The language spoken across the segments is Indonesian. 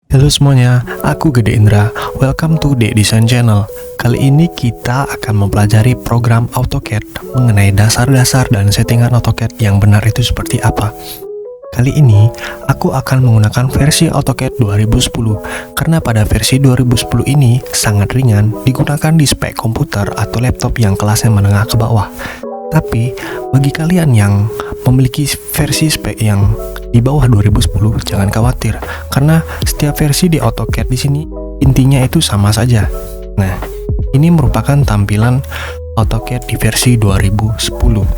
Halo semuanya, aku Gede Indra. Welcome to The Design Channel. Kali ini kita akan mempelajari program AutoCAD mengenai dasar-dasar dan settingan AutoCAD yang benar itu seperti apa. Kali ini, aku akan menggunakan versi AutoCAD 2010 karena pada versi 2010 ini sangat ringan digunakan di spek komputer atau laptop yang kelasnya menengah ke bawah. Tapi, bagi kalian yang memiliki versi spek yang di bawah 2010, jangan khawatir, karena setiap versi di AutoCAD di sini intinya itu sama saja. Nah, ini merupakan tampilan AutoCAD di versi 2010.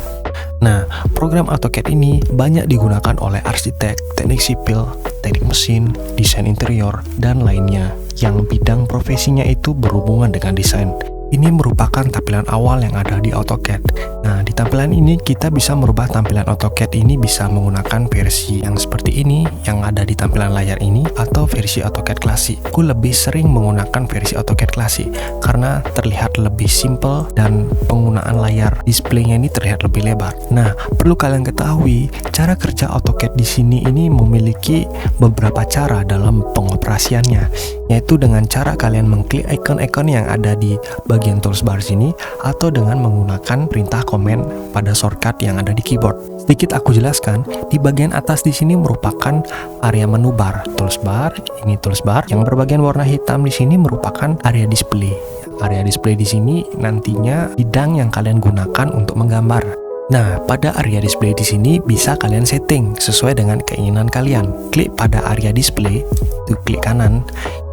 Nah, program AutoCAD ini banyak digunakan oleh arsitek, teknik sipil, teknik mesin, desain interior, dan lainnya yang bidang profesinya itu berhubungan dengan desain. Ini merupakan tampilan awal yang ada di AutoCAD. Nah, di tampilan ini kita bisa merubah tampilan AutoCAD ini bisa menggunakan versi yang seperti ini yang ada di tampilan layar ini atau versi AutoCAD klasik. Aku lebih sering menggunakan versi AutoCAD klasik karena terlihat lebih simple dan penggunaan layar displaynya ini terlihat lebih lebar. Nah, perlu kalian ketahui, cara kerja AutoCAD di sini ini memiliki beberapa cara dalam pengoperasiannya, yaitu dengan cara kalian mengklik icon-icon yang ada di bagian toolbar sini atau dengan menggunakan perintah komen pada shortcut yang ada di keyboard. Sedikit aku jelaskan, di bagian atas di sini merupakan area menu bar, toolbar, ini toolbar yang berbagian warna hitam di sini merupakan area display. Area display di sini nantinya bidang yang kalian gunakan untuk menggambar. Nah, pada area display di sini bisa kalian setting sesuai dengan keinginan kalian. Klik pada area display, itu klik kanan.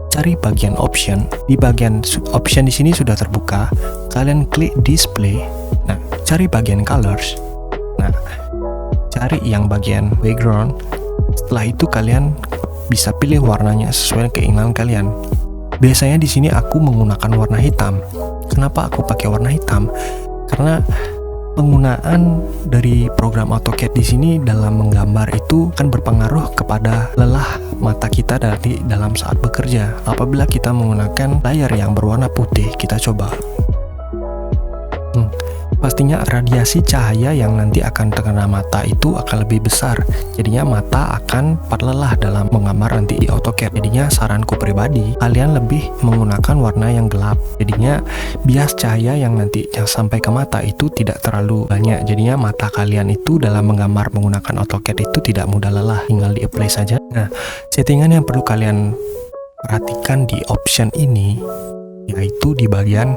Cari bagian option. Di bagian option di sini sudah terbuka. Kalian klik display. Nah, cari bagian colors. Nah, cari yang bagian background. Setelah itu kalian bisa pilih warnanya sesuai keinginan kalian. Biasanya di sini aku menggunakan warna hitam. Kenapa aku pakai warna hitam? Karena penggunaan dari program AutoCAD di sini dalam menggambar itu kan berpengaruh kepada lelah mata kita dari dalam saat bekerja. Apabila kita menggunakan layar yang berwarna putih, kita coba. Pastinya radiasi cahaya yang nanti akan terkena mata itu akan lebih besar. Jadinya mata akan cepat lelah dalam menggambar nanti di AutoCAD. Jadinya saranku pribadi, kalian lebih menggunakan warna yang gelap. Jadinya bias cahaya yang nanti sampai ke mata itu tidak terlalu banyak. Jadinya mata kalian itu dalam menggambar menggunakan AutoCAD itu tidak mudah lelah. Tinggal di apply saja. Nah, settingan yang perlu kalian perhatikan di option ini yaitu di bagian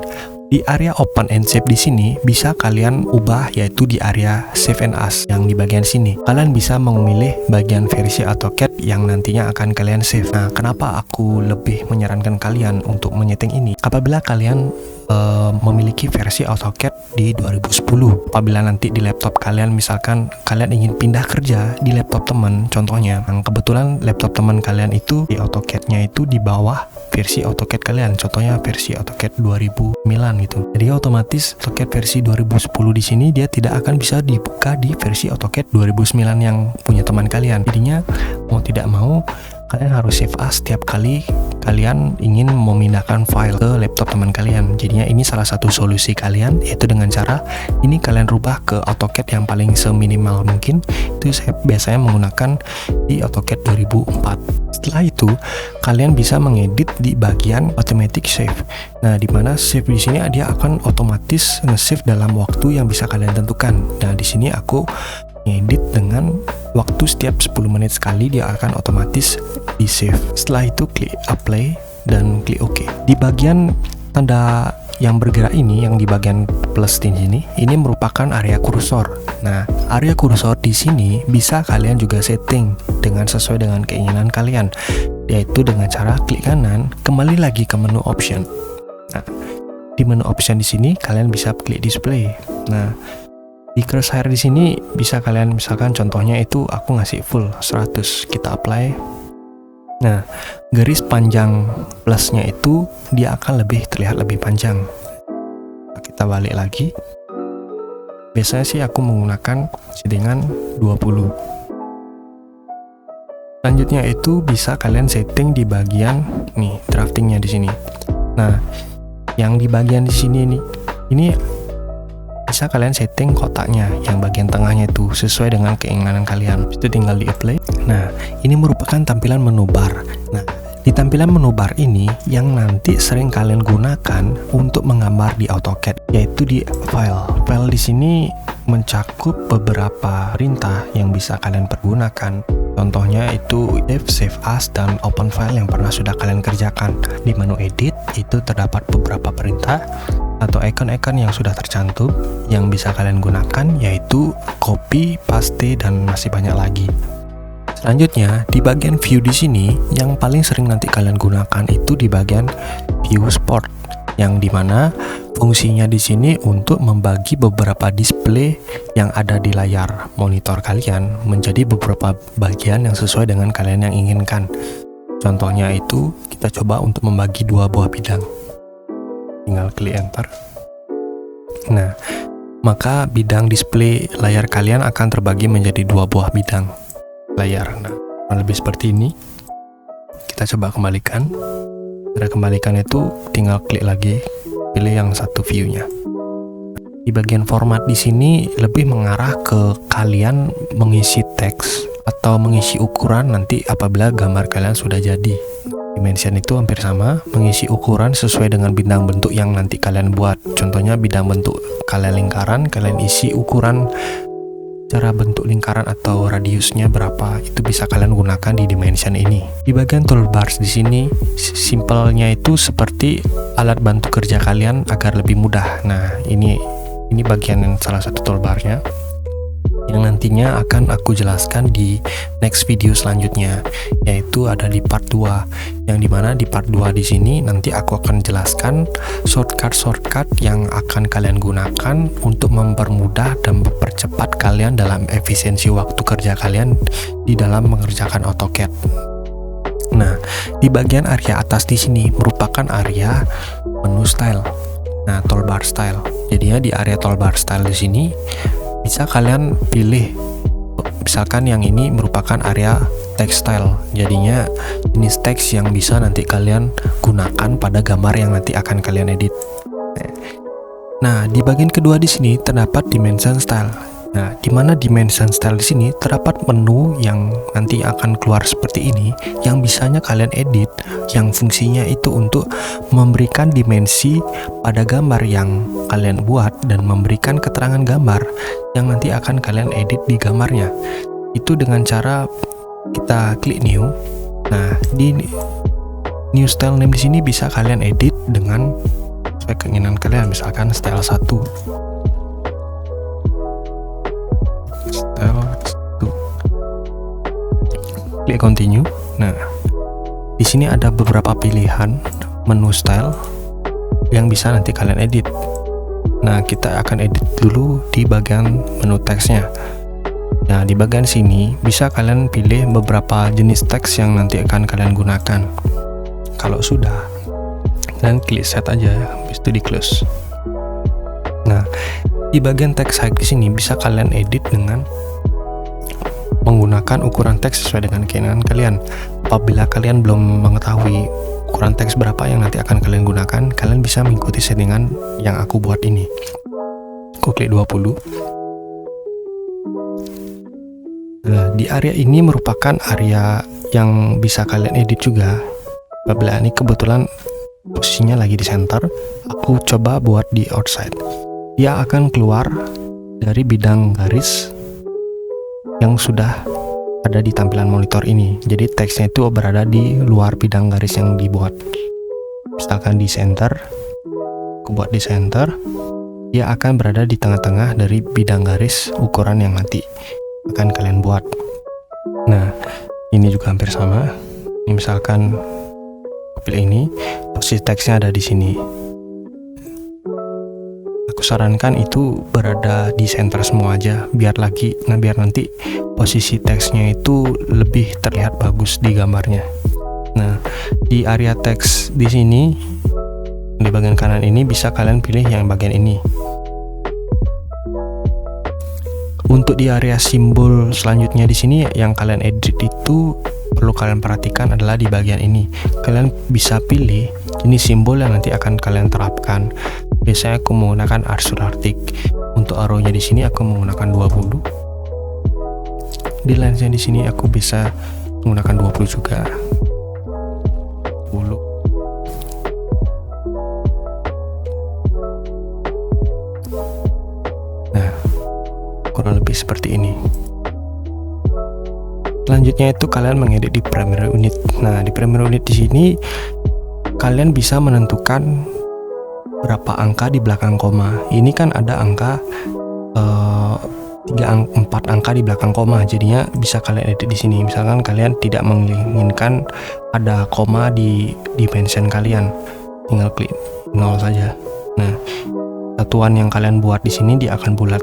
di area open and save di sini bisa kalian ubah, yaitu di area save and as yang di bagian sini. Kalian bisa memilih bagian versi AutoCAD yang nantinya akan kalian save. Nah, kenapa aku lebih menyarankan kalian untuk menyeting ini? Apabila kalian memiliki versi AutoCAD di 2010, apabila nanti di laptop kalian misalkan kalian ingin pindah kerja di laptop teman, contohnya, kebetulan laptop teman kalian itu di AutoCAD-nya itu di bawah versi AutoCAD kalian, contohnya versi AutoCAD 2009 gitu. Jadi otomatis AutoCAD versi 2010 di sini dia tidak akan bisa dibuka di versi AutoCAD 2009 yang punya teman kalian. Jadinya mau tidak mau kalian harus save as setiap kali kalian ingin memindahkan file ke laptop teman kalian. Jadinya ini salah satu solusi kalian, yaitu dengan cara ini kalian rubah ke AutoCAD yang paling seminimal mungkin. Itu saya biasanya menggunakan di AutoCAD 2004. Setelah itu kalian bisa mengedit di bagian automatic save. Nah, di mana save di sini dia akan otomatis nge-save dalam waktu yang bisa kalian tentukan. Nah, di sini aku ngedit dengan waktu setiap 10 menit sekali dia akan otomatis di save. Setelah itu klik apply dan klik OK. Di bagian tanda yang bergerak ini, yang di bagian plus di sini, ini merupakan area kursor. Nah, area kursor di sini bisa kalian juga setting dengan sesuai dengan keinginan kalian, yaitu dengan cara klik kanan, kembali lagi ke menu option. Nah, di menu option di sini kalian bisa klik display. Nah, di crosshair di sini bisa kalian misalkan contohnya itu aku ngasih full 100, kita apply. Nah, garis panjang plusnya itu dia akan terlihat lebih panjang. Kita balik lagi. Biasanya sih aku menggunakan settingan 20. Selanjutnya itu bisa kalian setting di bagian nih draftingnya di sini. Nah, yang di bagian di sini nih, ini bisa kalian setting kotaknya yang bagian tengahnya itu sesuai dengan keinginan kalian. Itu tinggal di apply. Nah, ini merupakan tampilan menu bar. Nah, di tampilan menu bar ini yang nanti sering kalian gunakan untuk menggambar di AutoCAD, yaitu di file. File di sini mencakup beberapa perintah yang bisa kalian pergunakan. Contohnya itu save as, dan open file yang pernah sudah kalian kerjakan. Di menu edit itu terdapat beberapa perintah atau icon-icon yang sudah tercantum yang bisa kalian gunakan, yaitu copy, paste, dan masih banyak lagi. Selanjutnya, di bagian view di sini yang paling sering nanti kalian gunakan itu di bagian view sport, yang dimana fungsinya di sini untuk membagi beberapa display yang ada di layar monitor kalian menjadi beberapa bagian yang sesuai dengan kalian yang inginkan. Contohnya itu kita coba untuk membagi dua buah bidang. Tinggal klik enter. Nah, maka bidang display layar kalian akan terbagi menjadi dua buah bidang layar. Nah, lebih seperti ini. Kita coba kembalikan. Cara kembalikan itu tinggal klik lagi, pilih yang satu view-nya. Di bagian format di sini lebih mengarah ke kalian mengisi teks atau mengisi ukuran nanti apabila gambar kalian sudah jadi. Dimension itu hampir sama, mengisi ukuran sesuai dengan bidang bentuk yang nanti kalian buat. Contohnya bidang bentuk kalian lingkaran, kalian isi ukuran cara bentuk lingkaran atau radiusnya berapa, itu bisa kalian gunakan di dimension ini. Di bagian toolbars di sini, simpelnya itu seperti alat bantu kerja kalian agar lebih mudah. Nah, ini bagian salah satu toolbarnya yang nantinya akan aku jelaskan di next video selanjutnya, yaitu ada di part 2, yang dimana di part 2 di sini nanti aku akan jelaskan shortcut yang akan kalian gunakan untuk mempermudah dan mempercepat kalian dalam efisiensi waktu kerja kalian di dalam mengerjakan AutoCAD. Nah, di bagian area atas di sini merupakan area menu style. Nah, toolbar style. Jadinya di area toolbar style di sini bisa kalian pilih, misalkan yang ini merupakan area text style, jadinya jenis teks yang bisa nanti kalian gunakan pada gambar yang nanti akan kalian edit. Nah, di bagian kedua di sini terdapat dimension style. Nah, di mana dimension style di sini terdapat menu yang nanti akan keluar seperti ini, yang bisanya kalian edit, yang fungsinya itu untuk memberikan dimensi pada gambar yang kalian buat dan memberikan keterangan gambar yang nanti akan kalian edit di gambarnya. Itu dengan cara kita klik new. Nah, di new style name di sini bisa kalian edit dengan sesuai keinginan kalian, misalkan style 1. Klik continue. Nah, di sini ada beberapa pilihan menu style yang bisa nanti kalian edit. Nah, kita akan edit dulu di bagian menu teksnya. Nah, di bagian sini bisa kalian pilih beberapa jenis teks yang nanti akan kalian gunakan. Kalau sudah, kalian klik set aja, habis itu di close. Nah, di bagian text height di sini bisa kalian edit dengan menggunakan ukuran teks sesuai dengan keinginan kalian. Apabila kalian belum mengetahui ukuran teks berapa yang nanti akan kalian gunakan, kalian bisa mengikuti settingan yang aku buat ini. Aku klik 20. Nah, di area ini merupakan area yang bisa kalian edit juga. Apabila ini kebetulan posisinya lagi di center, aku coba buat di outside. Dia akan keluar dari bidang garis yang sudah ada di tampilan monitor ini. Jadi teksnya itu berada di luar bidang garis yang dibuat. Misalkan di center, aku buat di center, dia akan berada di tengah-tengah dari bidang garis ukuran yang nanti akan kalian buat. Nah, ini juga hampir sama. Ini misalkan aku pilih ini, posisi teksnya ada di sini. Aku sarankan itu berada di center semua aja, biar nanti posisi teksnya itu lebih terlihat bagus di gambarnya. Nah, di area teks di sini, di bagian kanan ini bisa kalian pilih yang bagian ini. Untuk di area simbol selanjutnya di sini yang kalian edit itu perlu kalian perhatikan adalah di bagian ini. Kalian bisa pilih jenis simbol yang nanti akan kalian terapkan. Biasanya aku menggunakan Arthur Arctic. Untuk arrownya di sini aku menggunakan 20. Di lensnya di sini aku bisa menggunakan 20 juga. lebih seperti ini. Selanjutnya itu kalian mengedit di Premiere Unit. Nah, di Premiere Unit di sini kalian bisa menentukan berapa angka di belakang koma. Ini kan ada angka 4 angka di belakang koma, jadinya bisa kalian edit di sini. Misalkan kalian tidak menginginkan ada koma di dimension kalian, tinggal klik 0 saja. Nah, satuan yang kalian buat di sini dia akan bulat,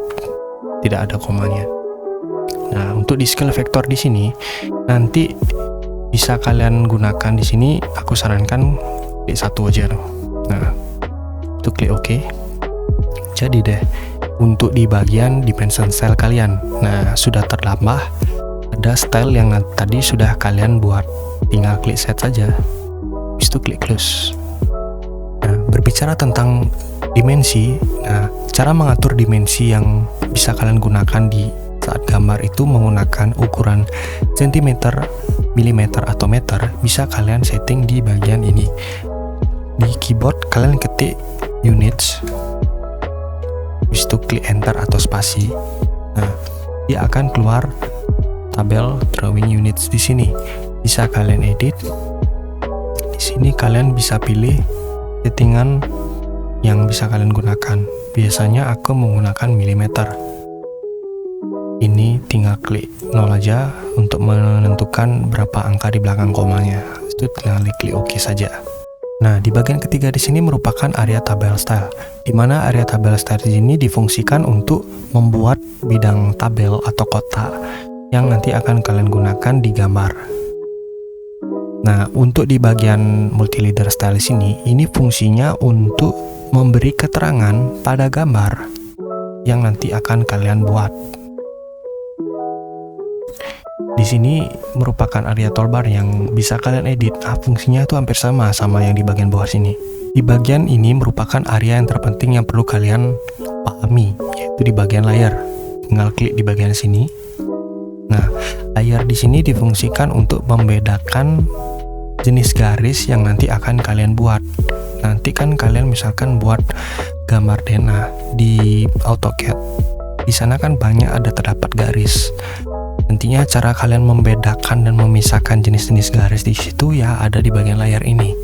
tidak ada komanya. Nah, untuk di scale vektor di sini nanti bisa kalian gunakan di sini. Aku sarankan klik 1 aja. Nah, itu klik OK. Jadi deh, untuk di bagian dimension style kalian, nah sudah tertambah ada style yang tadi sudah kalian buat. Tinggal klik set saja, habis itu klik close. Nah, berbicara tentang dimensi, nah cara mengatur dimensi yang bisa kalian gunakan di saat gambar itu menggunakan ukuran cm, mm, atau meter. Bisa kalian setting di bagian ini. Di keyboard kalian ketik units, habis itu klik enter atau spasi. Nah, dia akan keluar tabel drawing units di sini. Bisa kalian edit. Di sini kalian bisa pilih settingan yang bisa kalian gunakan. Biasanya aku menggunakan milimeter. Ini tinggal klik 0 aja untuk menentukan berapa angka di belakang komanya. Itu tinggal klik OK saja. Nah, di bagian ketiga di sini merupakan area tabel style, di mana area tabel style di sini difungsikan untuk membuat bidang tabel atau kotak yang nanti akan kalian gunakan di gambar. Nah, untuk di bagian multi leader style di sini, ini fungsinya untuk memberi keterangan pada gambar yang nanti akan kalian buat. Di sini merupakan area toolbar yang bisa kalian edit. Fungsinya itu hampir sama yang di bagian bawah sini. Di bagian ini merupakan area yang terpenting yang perlu kalian pahami, yaitu di bagian layer. Tinggal klik di bagian sini. Nah, layer di sini difungsikan untuk membedakan jenis garis yang nanti akan kalian buat. Nanti kan kalian misalkan buat gambar DNA di AutoCAD. Di sana kan banyak terdapat garis. Nantinya cara kalian membedakan dan memisahkan jenis-jenis garis di situ ya ada di bagian layar ini.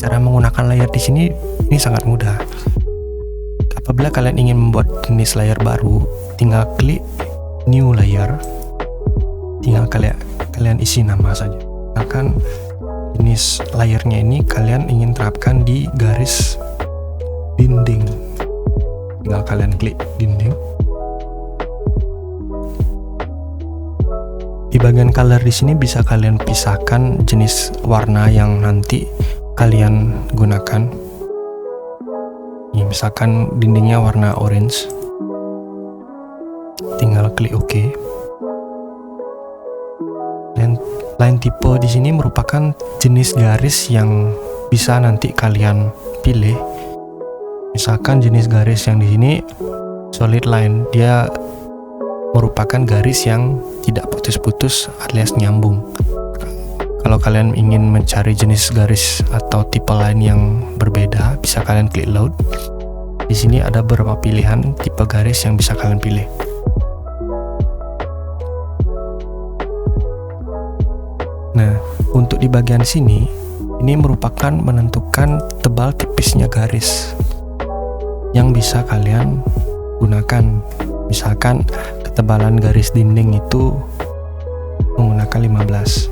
Cara menggunakan layar di sini ini sangat mudah. Apabila kalian ingin membuat jenis layar baru, tinggal klik new layer. Tinggal kalian isi nama saja. Akan jenis layarnya ini kalian ingin terapkan di garis dinding. Tinggal kalian klik dinding. Di bagian color di sini bisa kalian pisahkan jenis warna yang nanti kalian gunakan. Ini misalkan dindingnya warna orange. Tinggal klik OK. Dan line type di sini merupakan jenis garis yang bisa nanti kalian pilih. Misalkan jenis garis yang di sini solid line, dia merupakan garis yang tidak putus-putus alias nyambung. Kalau kalian ingin mencari jenis garis atau tipe lain yang berbeda, bisa kalian klik load. Di sini ada beberapa pilihan tipe garis yang bisa kalian pilih. Nah, untuk di bagian sini, ini merupakan menentukan tebal tipisnya garis yang bisa kalian gunakan. Misalkan ketebalan garis dinding itu menggunakan 15.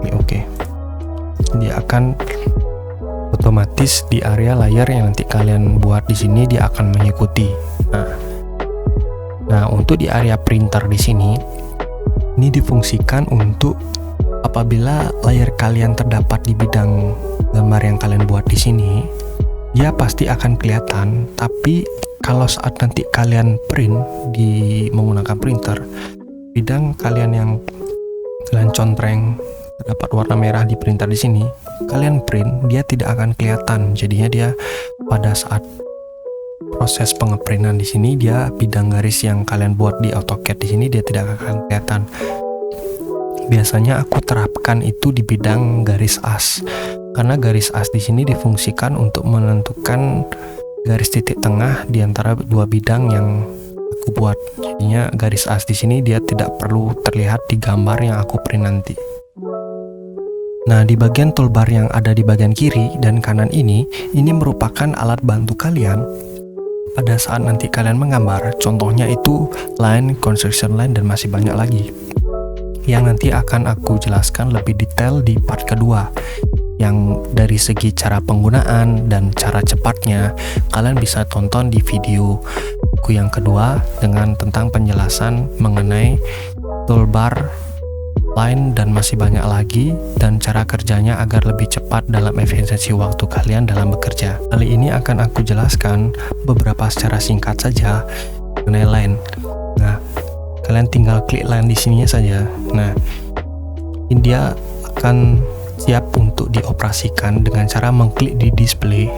Klik OK. Dia akan otomatis di area layar yang nanti kalian buat di sini dia akan mengikuti. Nah, untuk di area printer di sini ini difungsikan untuk apabila layar kalian terdapat di bidang gambar yang kalian buat di sini, dia pasti akan kelihatan, tapi kalau saat nanti kalian print di menggunakan printer, bidang kalian yang kalian contreng terdapat warna merah di printer di sini, kalian print dia tidak akan kelihatan. Jadinya dia pada saat proses pengeprintan di sini dia bidang garis yang kalian buat di AutoCAD di sini dia tidak akan kelihatan. Biasanya aku terapkan itu di bidang garis as, karena garis as di sini difungsikan untuk menentukan garis titik tengah di antara dua bidang yang aku buat. Jadinya garis as di sini dia tidak perlu terlihat di gambar yang aku print nanti. Nah, di bagian toolbar yang ada di bagian kiri dan kanan ini merupakan alat bantu kalian pada saat nanti kalian menggambar. Contohnya itu line, construction line, dan masih banyak lagi yang nanti akan aku jelaskan lebih detail di part kedua. Yang dari segi cara penggunaan dan cara cepatnya kalian bisa tonton di video aku yang kedua dengan tentang penjelasan mengenai toolbar, line, dan masih banyak lagi, dan cara kerjanya agar lebih cepat dalam efisiensi waktu kalian dalam bekerja. Kali ini akan aku jelaskan beberapa secara singkat saja mengenai line. Nah, kalian tinggal klik line di sini saja. Nah, ini dia akan siap untuk dioperasikan dengan cara mengklik di display.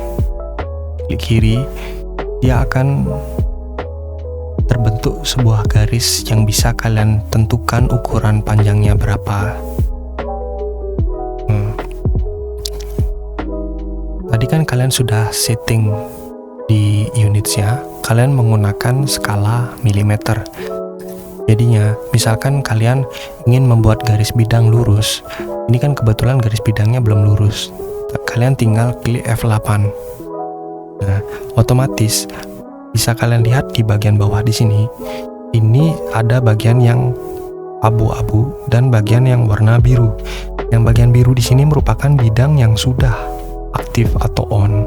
Klik kiri, dia akan terbentuk sebuah garis yang bisa kalian tentukan ukuran panjangnya berapa. Tadi kan kalian sudah setting di unitsnya, kalian menggunakan skala milimeter. Jadinya, misalkan kalian ingin membuat garis bidang lurus, ini kan kebetulan garis bidangnya belum lurus. Kalian tinggal klik F8. Nah, otomatis bisa kalian lihat di bagian bawah di sini. Ini ada bagian yang abu-abu dan bagian yang warna biru. Yang bagian biru di sini merupakan bidang yang sudah aktif atau on.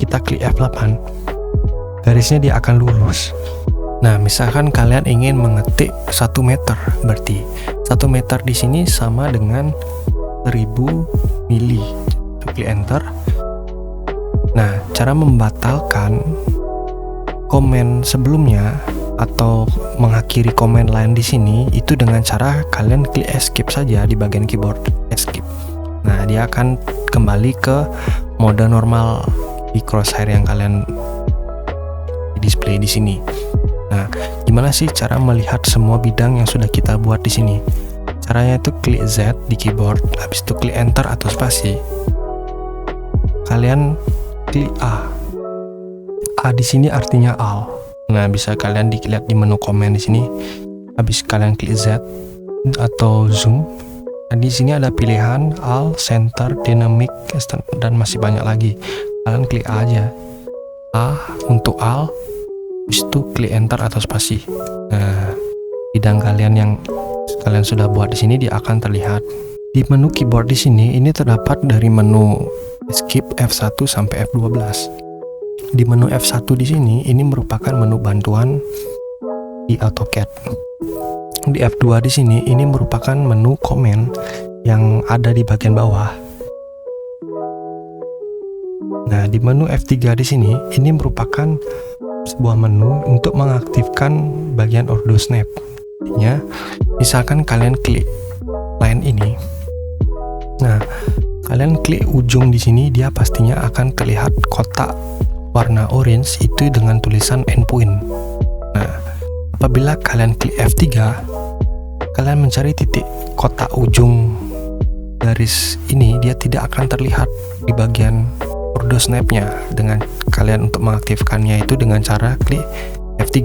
Kita klik F8. Garisnya dia akan lurus. Nah, misalkan kalian ingin mengetik 1 meter, berarti 1 meter di sini sama dengan 1000 mili. Klik enter. Nah, cara membatalkan komen sebelumnya atau mengakhiri komen lain di sini itu dengan cara kalian klik escape saja di bagian keyboard, escape. Nah, dia akan kembali ke mode normal di crosshair yang kalian display di sini. Nah, gimana sih cara melihat semua bidang yang sudah kita buat di sini? Caranya itu klik Z di keyboard, habis itu klik enter atau spasi. Kalian klik A. A di sini artinya all. Nah, bisa kalian dilihat di menu komen di sini. Habis kalian klik Z atau zoom. Nah, di sini ada pilihan all, center, dynamic, dan masih banyak lagi. Kalian klik A aja. A untuk all. Habis itu klik enter atau spasi. Nah, bidang kalian yang kalian sudah buat di sini dia akan terlihat. Di menu keyboard di sini ini terdapat dari menu escape F1 sampai F12. Di menu F1 di sini ini merupakan menu bantuan di AutoCAD. Di F2 di sini ini merupakan menu komen yang ada di bagian bawah. Nah, di menu F3 di sini ini merupakan sebuah menu untuk mengaktifkan bagian ordo snap. Ya, misalkan kalian klik line ini. Nah, kalian klik ujung di sini, dia pastinya akan terlihat kotak warna orange itu dengan tulisan endpoint. Nah, apabila kalian klik F3, kalian mencari titik kotak ujung garis ini, dia tidak akan terlihat di bagian ordo snapnya. Dengan kalian untuk mengaktifkannya itu dengan cara klik F3.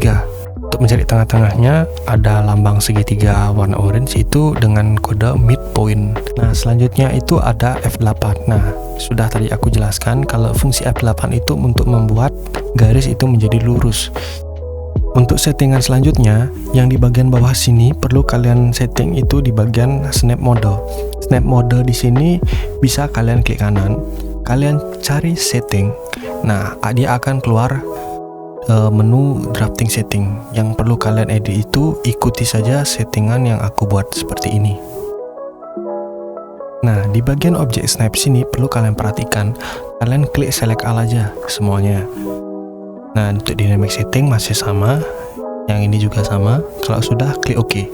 Untuk mencari tengah-tengahnya ada lambang segitiga warna orange itu dengan kode midpoint. Nah, selanjutnya itu ada F8. Nah, sudah tadi aku jelaskan kalau fungsi F8 itu untuk membuat garis itu menjadi lurus. Untuk settingan selanjutnya yang di bagian bawah sini perlu kalian setting itu di bagian snap mode. Snap mode di sini bisa kalian klik kanan, kalian cari setting. Nah, dia akan keluar menu drafting setting. Yang perlu kalian edit itu ikuti saja settingan yang aku buat seperti ini. Nah, di bagian objek snap sini perlu kalian perhatikan, kalian klik select all aja semuanya. Nah, untuk dynamic setting masih sama, yang ini juga sama. Kalau sudah, klik OK.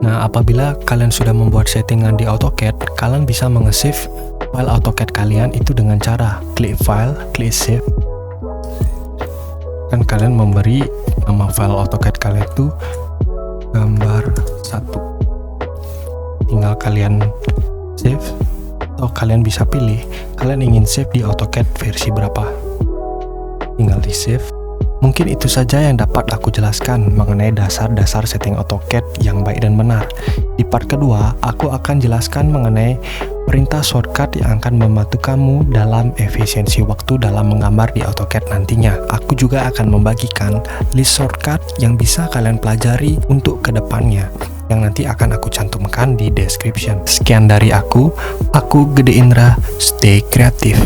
Nah, apabila kalian sudah membuat settingan di AutoCAD, kalian bisa menge-save file AutoCAD kalian itu dengan cara klik file, klik save. Kan kalian memberi nama file AutoCAD kalian itu gambar 1. Tinggal kalian save, atau kalian bisa pilih kalian ingin save di AutoCAD versi berapa. Tinggal di save. Mungkin itu saja yang dapat aku jelaskan mengenai dasar-dasar setting AutoCAD yang baik dan benar. Di part kedua, aku akan jelaskan mengenai perintah shortcut yang akan membantu kamu dalam efisiensi waktu dalam menggambar di AutoCAD nantinya. Aku juga akan membagikan list shortcut yang bisa kalian pelajari untuk kedepannya, yang nanti akan aku cantumkan di description. Sekian dari aku Gede Indra, stay kreatif.